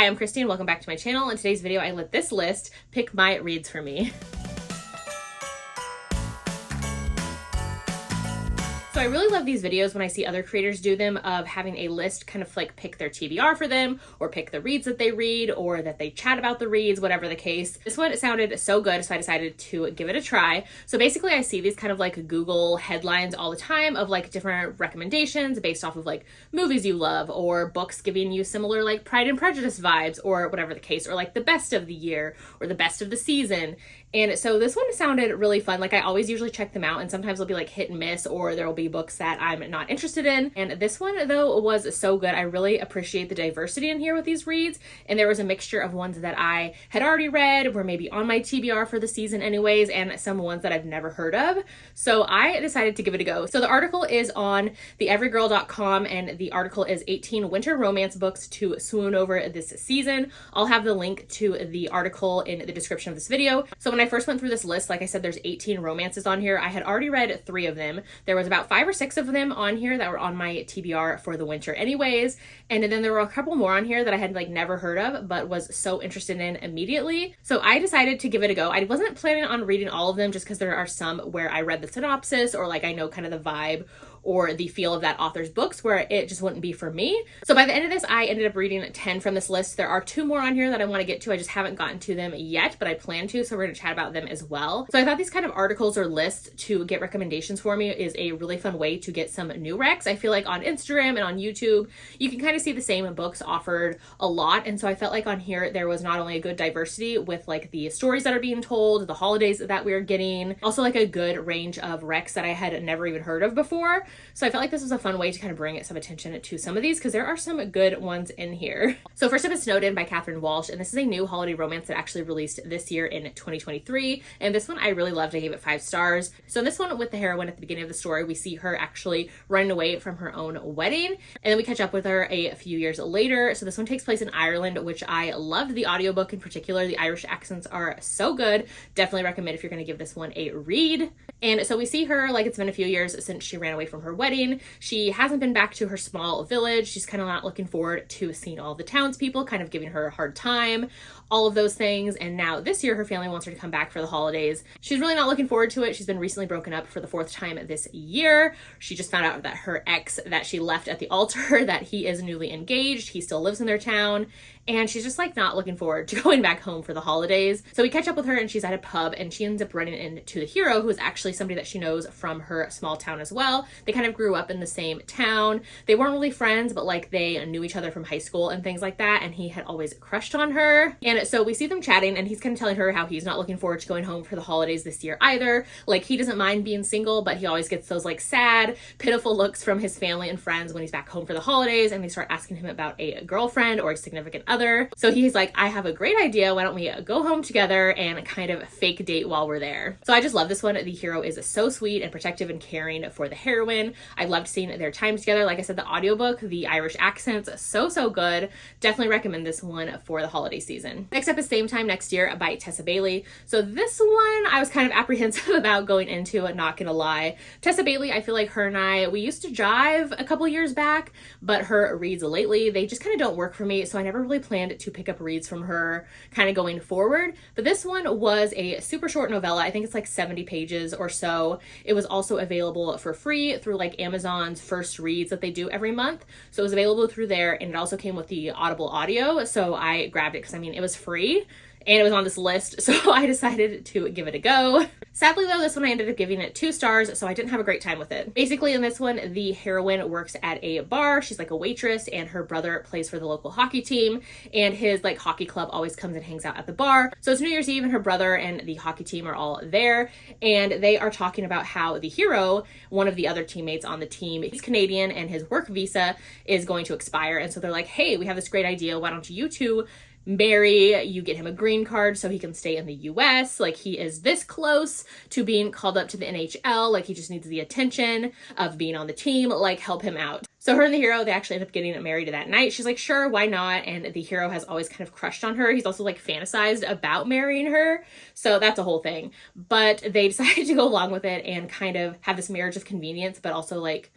Hi, I'm Christy and welcome back to my channel. In today's video, I let this list pick my reads for me. So I really love these videos when I see other creators do them of having a list kind of like pick their TBR for them or pick the reads that they read or that they chat about the reads, whatever the case. This one sounded so good, so I decided to give it a try. So basically I see these kind of like Google headlines all the time of like different recommendations based off of like movies you love or books giving you similar like Pride and Prejudice vibes or whatever the case, or like the best of the year or the best of the season. And so this one sounded really fun. Like I always usually check them out and sometimes they'll be like hit and miss or there will be books that I'm not interested in. And this one though was so good. I really appreciate the diversity in here with these reads. And there was a mixture of ones that I had already read, were maybe on my TBR for the season anyways, and some ones that I've never heard of. So I decided to give it a go. So the article is on theeverygirl.com and the article is 18 winter romance books to swoon over this season. I'll have the link to the article in the description of this video. So when I first went through this list, like I said, there's 18 romances on here. I had already read 3 of them. There was about 5 or 6 of them on here that were on my TBR for the winter anyways. And then there were a couple more on here that I had like never heard of, but was so interested in immediately. So I decided to give it a go. I wasn't planning on reading all of them just because there are some where I read the synopsis or like I know kind of the vibe or the feel of that author's books where it just wouldn't be for me. So by the end of this, I ended up reading 10 from this list. There are 2 more on here that I want to get to. I just haven't gotten to them yet, but I plan to, so we're going to chat about them as well. So I thought these kind of articles or lists to get recommendations for me is a really fun way to get some new recs. I feel like on Instagram and on YouTube, you can kind of see the same books offered a lot. And so I felt like on here, there was not only a good diversity with like the stories that are being told, the holidays that we're getting, also like a good range of recs that I had never even heard of before. So I felt like this was a fun way to kind of bring some attention to some of these because there are some good ones in here. So first up is Snowden by Catherine Walsh, and this is a new holiday romance that actually released this year in 2023. And this one I really loved. I gave it 5 stars. So in this one with the heroine at the beginning of the story, we see her actually running away from her own wedding. And then we catch up with her a few years later. So this one takes place in Ireland, which I loved the audiobook in particular. The Irish accents are so good. Definitely recommend if you're going to give this one a read. And so we see her like it's been a few years since she ran away from her wedding. She hasn't been back to her small village. She's kind of not looking forward to seeing all the townspeople, kind of giving her a hard time, all of those things. And now this year, her family wants her to come back for the holidays. She's really not looking forward to it. She's been recently broken up for the 4th time this year. She just found out that her ex that she left at the altar, that he is newly engaged. He still lives in their town. And she's just like not looking forward to going back home for the holidays. So we catch up with her and she's at a pub and she ends up running into the hero, who is actually somebody that she knows from her small town as well. They kind of grew up in the same town. They weren't really friends, but like they knew each other from high school and things like that. And he had always crushed on her. And so we see them chatting and he's kind of telling her how he's not looking forward to going home for the holidays this year either. Like he doesn't mind being single, but he always gets those like sad, pitiful looks from his family and friends when he's back home for the holidays and they start asking him about a girlfriend or a significant other. So he's like, I have a great idea. Why don't we go home together and kind of fake date while we're there? So I just love this one. The hero is so sweet and protective and caring for the heroine. I loved seeing their time together. Like I said, the audiobook, the Irish accents, so good. Definitely recommend this one for the holiday season. Next up is Same Time Next Year by Tessa Bailey. So this one I was kind of apprehensive about going into, not gonna lie. Tessa Bailey, I feel like her and I, we used to jive a couple years back, but her reads lately, they just kind of don't work for me. So I never really planned to pick up reads from her kind of going forward. But this one was a super short novella. I think it's like 70 pages or so. It was also available for free through like Amazon's first reads that they do every month. So it was available through there and it also came with the Audible audio. So I grabbed it because I mean, it was free. And it was on this list, so I decided to give it a go. Sadly though, this one I ended up giving it 2 stars, so I didn't have a great time with it. Basically in this one, the heroine works at a bar. She's like a waitress and her brother plays for the local hockey team and his like hockey club always comes and hangs out at the bar. So it's New Year's Eve and her brother and the hockey team are all there and they are talking about how the hero, one of the other teammates on the team, he's Canadian and his work visa is going to expire. And so they're like, hey, we have this great idea. Why don't you 2 marry, you get him a green card so he can stay in the US. Like he is this close to being called up to the NHL. Like he just needs the attention of being on the team. Like help him out. So her and the hero, they actually end up getting married that night. She's like, sure, why not? And the hero has always kind of crushed on her. He's also like fantasized about marrying her. So that's a whole thing. But they decided to go along with it and kind of have this marriage of convenience, but also like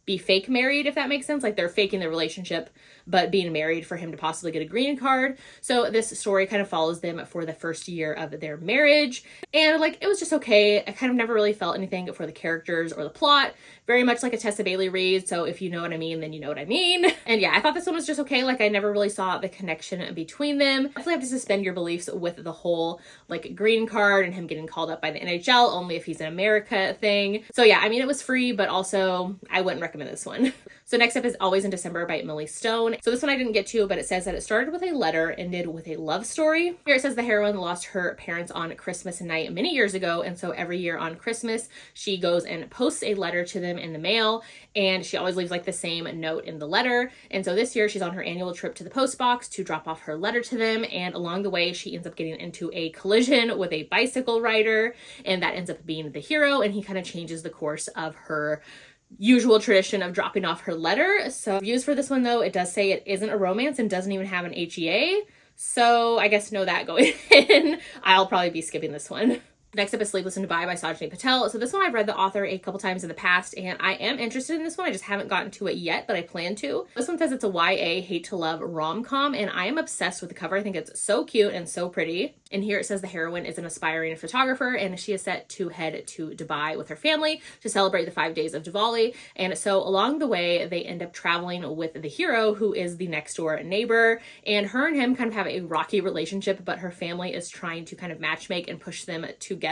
be fake married, if that makes sense. Like they're faking their relationship, but being married for him to possibly get a green card. So this story kind of follows them for the first year of their marriage. And like, it was just okay. I kind of never really felt anything for the characters or the plot. Very much like a Tessa Bailey read. So if you know what I mean, then you know what I mean. And yeah, I thought this one was just okay. Like, I never really saw the connection between them. Definitely have to suspend your beliefs with the whole like green card and him getting called up by the NHL only if he's in America thing. So yeah, I mean, it was free, but also I wouldn't recommend this one. So next up is Always in December by Millie Stone. So this one I didn't get to, but it says that it started with a letter, ended with a love story. Here it says the heroine lost her parents on Christmas night many years ago, and so every year on Christmas, she goes and posts a letter to them in the mail, and she always leaves like the same note in the letter. And so this year she's on her annual trip to the post box to drop off her letter to them, and along the way she ends up getting into a collision with a bicycle rider, and that ends up being the hero, and he kind of changes the course of her usual tradition of dropping off her letter. So reviews for this one though, it does say it isn't a romance and doesn't even have an HEA. So I guess know that going in. I'll probably be skipping this one. Next up is Sleepless in Dubai by Sajni Patel. So this one I've read the author a couple times in the past, and I am interested in this one. I just haven't gotten to it yet, but I plan to. This one says it's a YA hate to love rom-com, and I am obsessed with the cover. I think it's so cute and so pretty. And here it says the heroine is an aspiring photographer, and she is set to head to Dubai with her family to celebrate the 5 days of Diwali. And so along the way, they end up traveling with the hero, who is the next door neighbor, and her and him kind of have a rocky relationship, but her family is trying to kind of matchmake and push them together.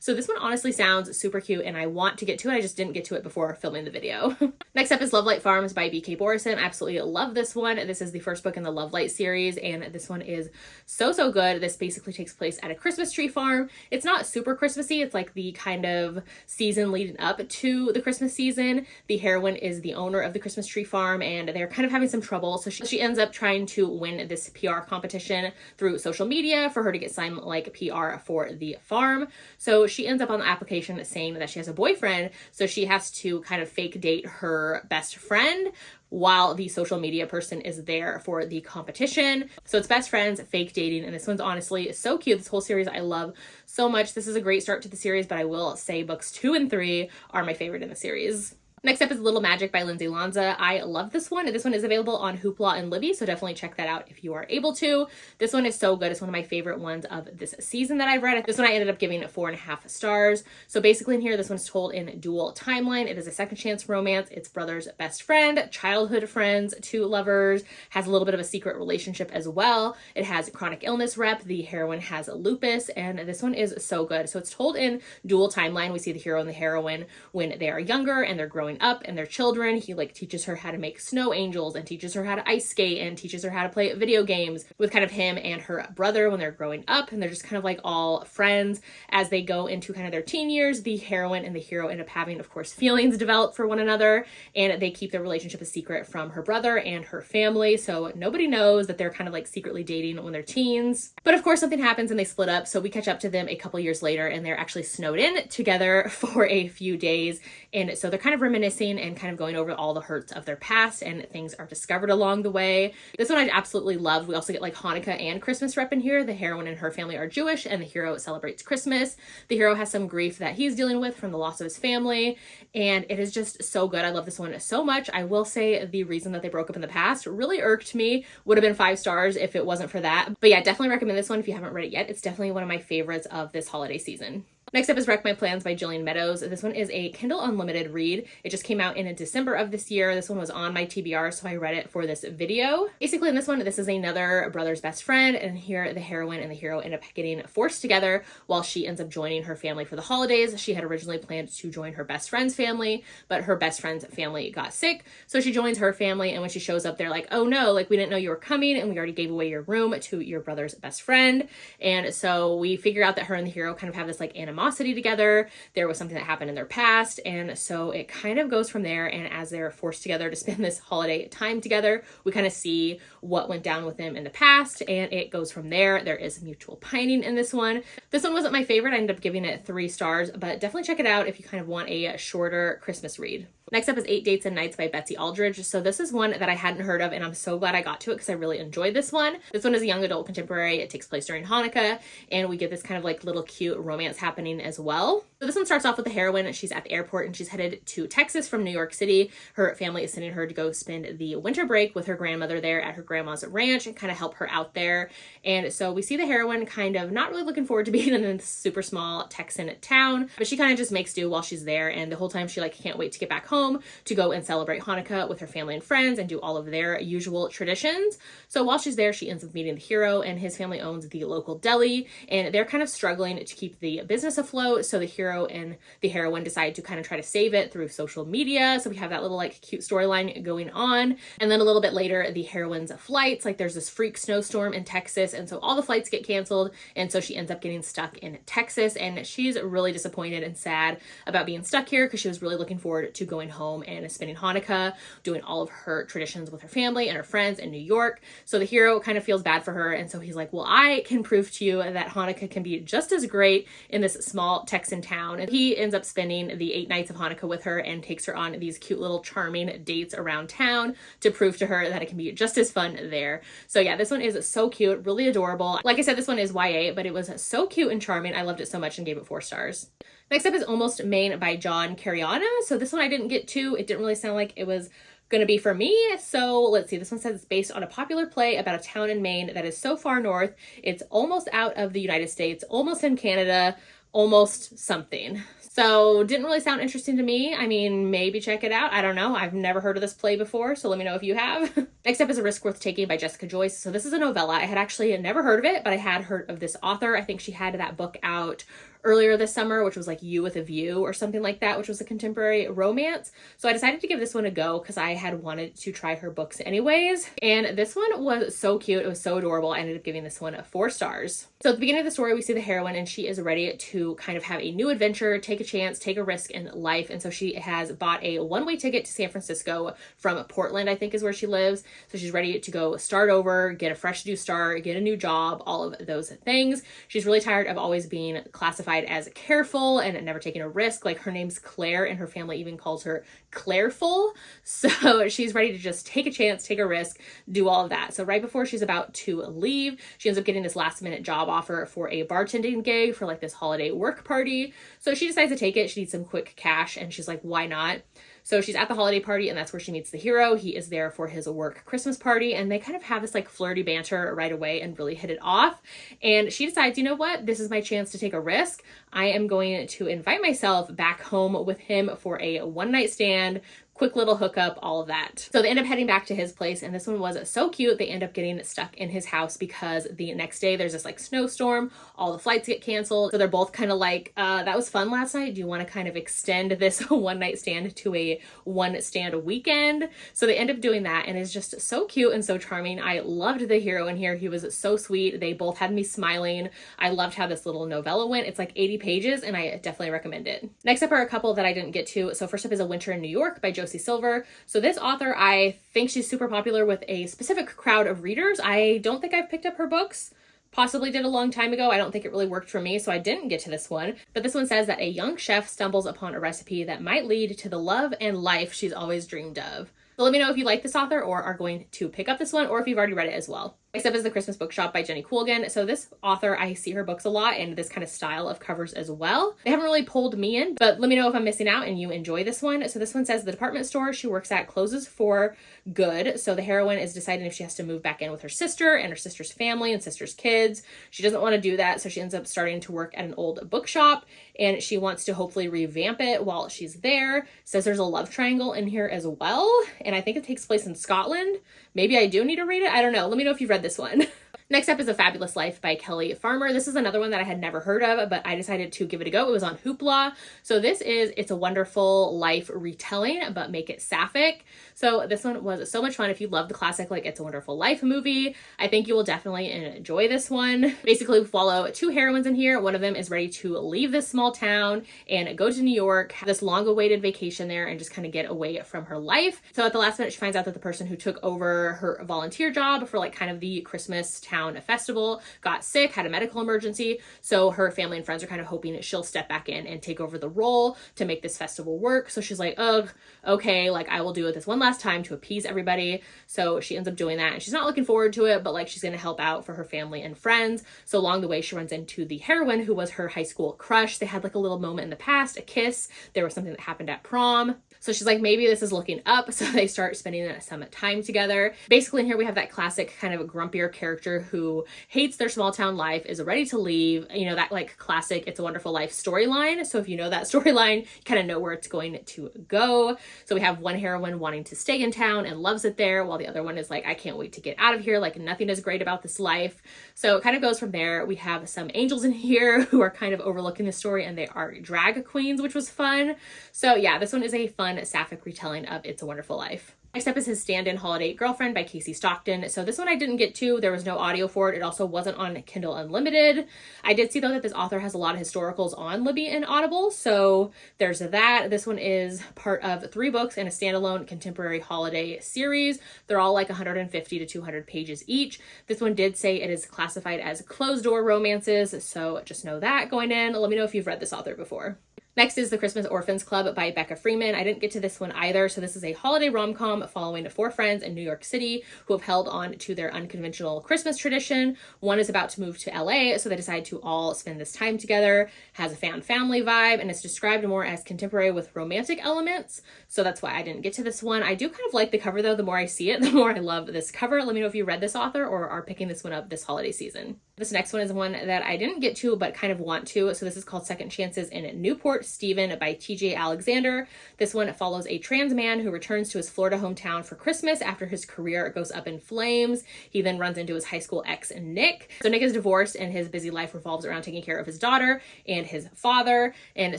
So this one honestly sounds super cute, and I want to get to it. I just didn't get to it before filming the video. Next up is Love Light Farms by BK Borison. I absolutely love this one. This is the first book in the Love Light series, and this one is so good. This basically takes place at a Christmas tree farm. It's not super Christmassy. It's like the kind of season leading up to the Christmas season. The heroine is the owner of the Christmas tree farm, and they're kind of having some trouble. So she ends up trying to win this PR competition through social media for her to get some like PR for the farm. So she ends up on the application saying that she has a boyfriend, so she has to kind of fake date her best friend while the social media person is there for the competition. So it's best friends, fake dating, and this one's honestly so cute. This whole series I love so much. This is a great start to the series, but I will say books 2 and 3 are my favorite in the series. Next up is Little Magic by Lindsay Lanza. I love this one. This one is available on Hoopla and Libby, so definitely check that out if you are able to. This one is so good. It's one of my favorite ones of this season that I've read. This one I ended up giving 4.5 stars. So basically in here, this one's told in dual timeline. It is a second chance romance. It's brother's best friend, childhood friends, 2 lovers, has a little bit of a secret relationship as well. It has chronic illness rep. The heroine has lupus, and this one is so good. So it's told in dual timeline. We see the hero and the heroine when they are younger and they're growing up and their children. He like teaches her how to make snow angels and teaches her how to ice skate and teaches her how to play video games with kind of him and her brother when they're growing up, and they're just kind of like all friends. As they go into kind of their teen years, the heroine and the hero end up having, of course, feelings develop for one another, and they keep their relationship a secret from her brother and her family, so nobody knows that they're kind of like secretly dating when they're teens. But of course something happens and they split up, so we catch up to them a couple years later and they're actually snowed in together for a few days, and so they're kind of reminiscing and kind of going over all the hurts of their past, and things are discovered along the way. This one I absolutely loved. We also get like Hanukkah and Christmas rep in here. The heroine and her family are Jewish, and the hero celebrates Christmas. The hero has some grief that he's dealing with from the loss of his family, and it is just so good. I love this one so much. I will say the reason that they broke up in the past really irked me. Would have been 5 stars if it wasn't for that. But yeah, definitely recommend this one if you haven't read it yet. It's definitely one of my favorites of this holiday season. Next up is WCK My Plans by Jillian Meadows. This one is a Kindle Unlimited read. It just came out in December of this year. This one was on my TBR, so I read it for this video. Basically in this one, this is another brother's best friend, and here the heroine and the hero end up getting forced together while she ends up joining her family for the holidays. She had originally planned to join her best friend's family, but her best friend's family got sick, so she joins her family, and when she shows up, they're like, oh no, like we didn't know you were coming, and we already gave away your room to your brother's best friend. And so we figure out that her and the hero kind of have this like animosity together. There was something that happened in their past, and so it kind of goes from there. And as they're forced together to spend this holiday time together, we kind of see what went down with them in the past, and it goes from there. There is mutual pining in this one. This one wasn't my favorite. I ended up giving it 3 stars, but definitely check it out if you kind of want a shorter Christmas read. Next up is 8 Dates and Nights by Betsy Aldridge. So this is one that I hadn't heard of, and I'm so glad I got to it because I really enjoyed this one. This one is a young adult contemporary. It takes place during Hanukkah, and we get this kind of like little cute romance happening as well. So this one starts off with the heroine. She's at the airport and she's headed to Texas from New York City. Her family is sending her to go spend the winter break with her grandmother there at her grandma's ranch and kind of help her out there. And so we see the heroine kind of not really looking forward to being in this super small Texan town, but she kind of just makes do while she's there. And the whole time she like can't wait to get back home to go and celebrate Hanukkah with her family and friends and do all of their usual traditions. So while she's there, she ends up meeting the hero, and his family owns the local deli, and they're kind of struggling to keep the business afloat. So the hero and the heroine decide to kind of try to save it through social media. So we have that little like cute storyline going on. And then a little bit later, the heroine's flights, like there's this freak snowstorm in Texas, and so all the flights get canceled, and so she ends up getting stuck in Texas, and she's really disappointed and sad about being stuck here because she was really looking forward to going home and spending Hanukkah, doing all of her traditions with her family and her friends in New York. So the hero kind of feels bad for her, and so he's like, well, I can prove to you that Hanukkah can be just as great in this small Texan town. And he ends up spending the 8 nights of Hanukkah with her and takes her on these cute little charming dates around town to prove to her that it can be just as fun there. So yeah, this one is so cute, really adorable. Like I said, this one is YA, but it was so cute and charming. I loved it so much and gave it 4 stars. Next up is Almost Maine by John Cariana. So this one I didn't get to. It didn't really sound like it was gonna be for me. So let's see. This one says it's based on a popular play about a town in Maine that is so far north. It's almost out of the United States, almost in Canada, almost something. So didn't really sound interesting to me. I mean, maybe check it out. I don't know. I've never heard of this play before, so let me know if you have. Next up is A Risk Worth Taking by Jessica Joyce. So this is a novella. I had actually never heard of it, but I had heard of this author. I think she had that book out earlier this summer, which was like You with a View or something like that, which was a contemporary romance. So I decided to give this one a go because I had wanted to try her books anyways. And this one was so cute. It was so adorable. I ended up giving this one 4 stars. So at the beginning of the story, we see the heroine and she is ready to kind of have a new adventure, take a chance, take a risk in life. And so she has bought a one-way ticket to San Francisco from Portland, I think is where she lives. So she's ready to go start over, get a fresh new start, get a new job, all of those things. She's really tired of always being classified as careful and never taking a risk. Like her name's Claire and her family even calls her Clareful. So she's ready to just take a chance, take a risk, do all of that. So right before she's about to leave, she ends up getting this last minute job offer for a bartending gig for like this holiday work party. So she decides to take it. She needs some quick cash and she's like, why not? So she's at the holiday party and that's where she meets the hero. He is there for his work Christmas party and they kind of have this like flirty banter right away and really hit it off. And she decides, you know what? This is my chance to take a risk. I am going to invite myself back home with him for a one-night stand, quick little hookup, all of that. So they end up heading back to his place and this one was so cute. They end up getting stuck in his house because the next day there's this like snowstorm, all the flights get canceled. So they're both kind of like, that was fun last night. Do you want to kind of extend this one night stand to a one stand weekend? So they end up doing that and it's just so cute and so charming. I loved the hero in here. He was so sweet. They both had me smiling. I loved how this little novella went. It's like 80 pages and I definitely recommend it. Next up are a couple that I didn't get to. So first up is A Winter in New York by Josie Silver. So this author, I think she's super popular with a specific crowd of readers. I don't think I've picked up her books. Possibly did a long time ago. I don't think it really worked for me, so I didn't get to this one. But this one says that a young chef stumbles upon a recipe that might lead to the love and life she's always dreamed of. So let me know if you like this author or are going to pick up this one or if you've already read it as well. Next up is The Christmas Bookshop by Jenny Coolgan. So this author, I see her books a lot and this kind of style of covers as well. They haven't really pulled me in, but let me know if I'm missing out and you enjoy this one. So this one says the department store she works at closes for good. So the heroine is deciding if she has to move back in with her sister and her sister's family and sister's kids. She doesn't want to do that. So she ends up starting to work at an old bookshop and she wants to hopefully revamp it while she's there. Says there's a love triangle in here as well. And I think it takes place in Scotland. Maybe I do need to read it. I don't know. Let me know if you've read this one. Next up is A Fabulous Life by Kelly Farmer. This is another one that I had never heard of, but I decided to give it a go. It was on Hoopla. So this is It's a Wonderful Life retelling, but make it sapphic. So this one was so much fun. If you love the classic, like It's a Wonderful Life movie, I think you will definitely enjoy this one. Basically, we follow 2 heroines in here. One of them is ready to leave this small town and go to New York, have this long-awaited vacation there, and just kind of get away from her life. So at the last minute, she finds out that the person who took over her volunteer job for like kind of the Christmas town hometown festival, got sick, had a medical emergency. So her family and friends are kind of hoping that she'll step back in and take over the role to make this festival work. So she's like, ugh, okay, like I will do it this one last time to appease everybody. So she ends up doing that, and she's not looking forward to it, but like she's going to help out for her family and friends. So along the way, she runs into the heroine who was her high school crush. They had like a little moment in the past, a kiss. There was something that happened at prom. So she's like, maybe this is looking up. So they start spending some time together. Basically in here we have that classic kind of grumpier character who hates their small town life, is ready to leave. You know, that like classic It's a Wonderful Life storyline. So if you know that storyline, you kind of know where it's going to go. So we have one heroine wanting to stay in town and loves it there, while the other one is like, I can't wait to get out of here. Like nothing is great about this life. So it kind of goes from there. We have some angels in here who are kind of overlooking the story, and they are drag queens, which was fun. So yeah, this one is a fun sapphic retelling of It's a Wonderful Life. Next up is his Standin Holiday Girlfriend by Casey Stockton. So this one I didn't get to. There was no audio for it. It also wasn't on Kindle Unlimited. I did see though that this author has a lot of historicals on Libby and Audible. So there's that. This one is part of 3 books in a standalone contemporary holiday series. They're all like 150 to 200 pages each. This one did say it is classified as closed door romances. So just know that going in. Let me know if you've read this author before. Next is The Christmas Orphans Club by Becca Freeman. I didn't get to this one either. So this is a holiday rom-com following 4 friends in New York City who have held on to their unconventional Christmas tradition. One is about to move to LA, so they decide to all spend this time together. Has a found family vibe, and it's described more as contemporary with romantic elements. So that's why I didn't get to this one. I do kind of like the cover though. The more I see it, the more I love this cover. Let me know if you read this author or are picking this one up this holiday season. This next one is one that I didn't get to, but kind of want to. So this is called Second Chances in Newport, Stephen by TJ Alexander. This one follows a trans man who returns to his Florida hometown for Christmas after his career goes up in flames. He then runs into his high school ex, Nick. So Nick is divorced, and his busy life revolves around taking care of his daughter and his father. And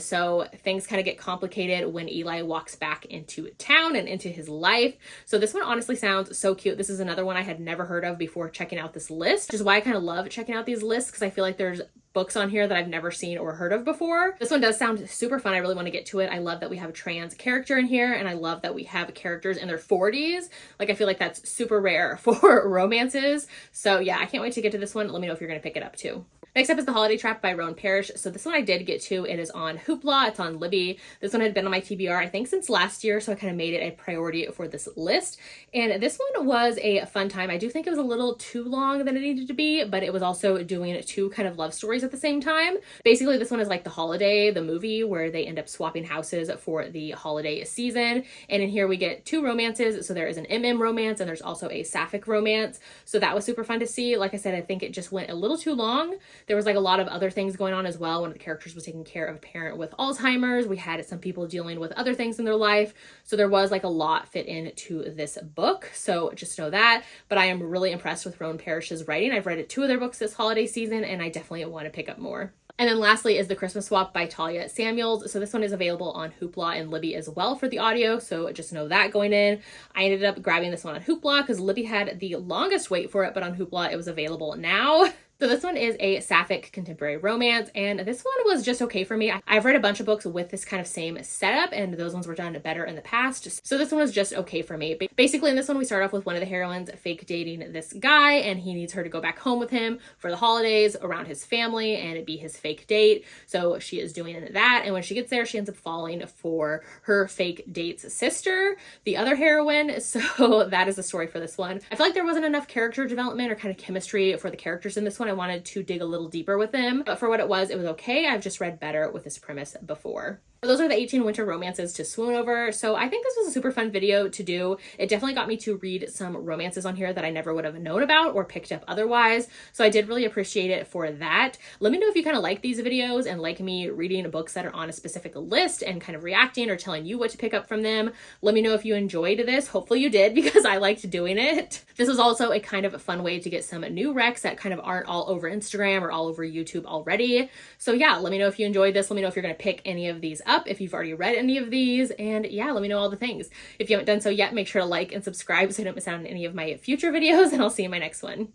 so things kind of get complicated when Eli walks back into town and into his life. So this one honestly sounds so cute. This is another one I had never heard of before checking out this list, which is why I kind of love checking out these lists, because I feel like there's books on here that I've never seen or heard of before. This one does sound super fun. I really want to get to it. I love that we have a trans character in here, and I love that we have characters in their 40s. Like, I feel like that's super rare for romances. So yeah, I can't wait to get to this one. Let me know if you're going to pick it up too. Next up is The Holiday Trap by Roan Parrish. So this one I did get to. It is on Hoopla. It's on Libby. This one had been on my TBR, I think, since last year, so I kind of made it a priority for this list. And this one was a fun time. I do think it was a little too long than it needed to be, but it was also doing 2 kind of love stories at the same time. Basically, this one is like The Holiday, the movie, where they end up swapping houses for the holiday season. And in here we get 2 romances. So there is an MM romance, and there's also a sapphic romance. So that was super fun to see. Like I said, I think it just went a little too long. There was like a lot of other things going on as well. One of the characters was taking care of a parent with Alzheimer's. We had some people dealing with other things in their life. So there was like a lot fit into this book. So just know that. But I am really impressed with Roan Parrish's writing. I've read 2 of their books this holiday season, and I definitely want to pick up more. And then lastly is The Christmas Swap by Talia Samuels. So this one is available on Hoopla and Libby as well for the audio. So just know that going in. I ended up grabbing this one on Hoopla because Libby had the longest wait for it, but on Hoopla it was available now. So this one is a sapphic contemporary romance, and this one was just okay for me. I've read a bunch of books with this kind of same setup, and those ones were done better in the past. So this one was just okay for me. Basically, in this one, we start off with one of the heroines fake dating this guy, and he needs her to go back home with him for the holidays around his family, and it be his fake date. So she is doing that, and when she gets there, she ends up falling for her fake date's sister, the other heroine. So that is the story for this one. I feel like there wasn't enough character development or kind of chemistry for the characters in this one. I wanted to dig a little deeper with them, but for what it was okay. I've just read better with this premise before. Those are the 18 winter romances to swoon over. So I think this was a super fun video to do. It definitely got me to read some romances on here that I never would have known about or picked up otherwise. So I did really appreciate it for that. Let me know if you kind of like these videos and like me reading books that are on a specific list and kind of reacting or telling you what to pick up from them. Let me know if you enjoyed this. Hopefully you did, because I liked doing it. This was also a kind of a fun way to get some new recs that kind of aren't all over Instagram or all over YouTube already. So yeah, let me know if you enjoyed this. Let me know if you're going to pick any of these up, if you've already read any of these, and yeah, let me know all the things. If you haven't done so yet, make sure to like and subscribe so you don't miss out on any of my future videos, and I'll see you in my next one.